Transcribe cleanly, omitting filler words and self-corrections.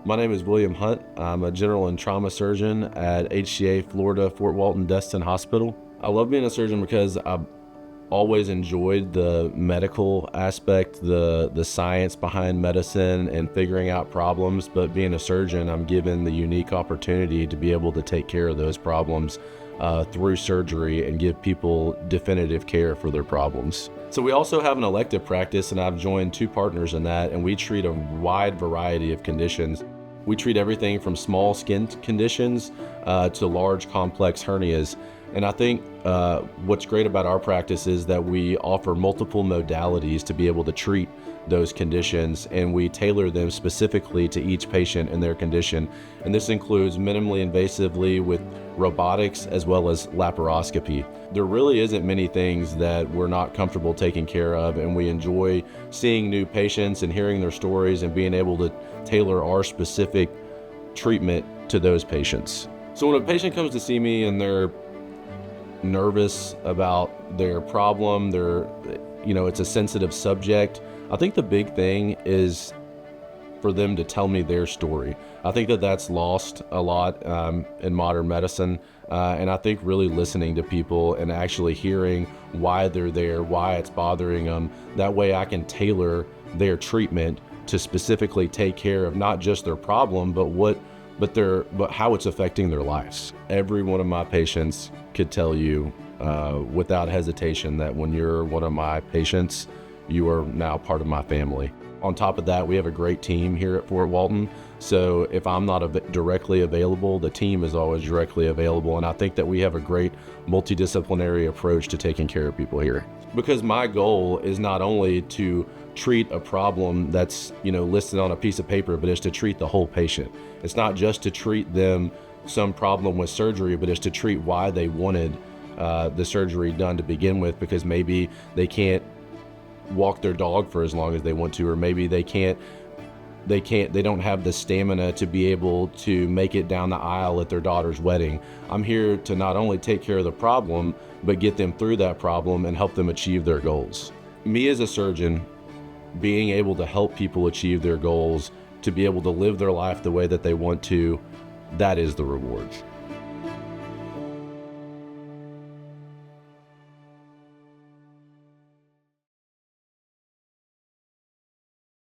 My name is William Hunt. I'm a general and trauma surgeon at HCA Florida Fort Walton Destin Hospital. I love being a surgeon because I've always enjoyed the medical aspect, the science behind medicine and figuring out problems. But being a surgeon, I'm given the unique opportunity to be able to take care of those problems through surgery and give people definitive care for their problems. So we also have an elective practice, and I've joined 2 partners in that, and we treat a wide variety of conditions. We treat everything from small skin conditions to large complex hernias. And I think what's great about our practice is that we offer multiple modalities to be able to treat those conditions, and we tailor them specifically to each patient and their condition. And this includes minimally invasively with robotics as well as laparoscopy. There really isn't many things that we're not comfortable taking care of, and we enjoy seeing new patients and hearing their stories and being able to tailor our specific treatment to those patients. So when a patient comes to see me and they're nervous about their problem, it's a sensitive subject, I think the big thing is for them to tell me their story. I think that that's lost a lot in modern medicine, and I think really listening to people and actually hearing why they're there, why it's bothering them, that way I can tailor their treatment to specifically take care of not just their problem, but how it's affecting their lives. Every one of my patients could tell you without hesitation that when you're one of my patients, you are now part of my family. On top of that, we have a great team here at Fort Walton. So if I'm not directly available, the team is always directly available. And I think that we have a great multidisciplinary approach to taking care of people here. Because my goal is not only to treat a problem that's listed on a piece of paper, but it's to treat the whole patient. It's not just to treat them some problem with surgery, but it's to treat why they wanted the surgery done to begin with, because maybe they can't walk their dog for as long as they want to, or maybe they don't have the stamina to be able to make it down the aisle at their daughter's wedding. I'm here to not only take care of the problem, but get them through that problem and help them achieve their goals. Me as a surgeon, being able to help people achieve their goals, to be able to live their life the way that they want to, that is the reward.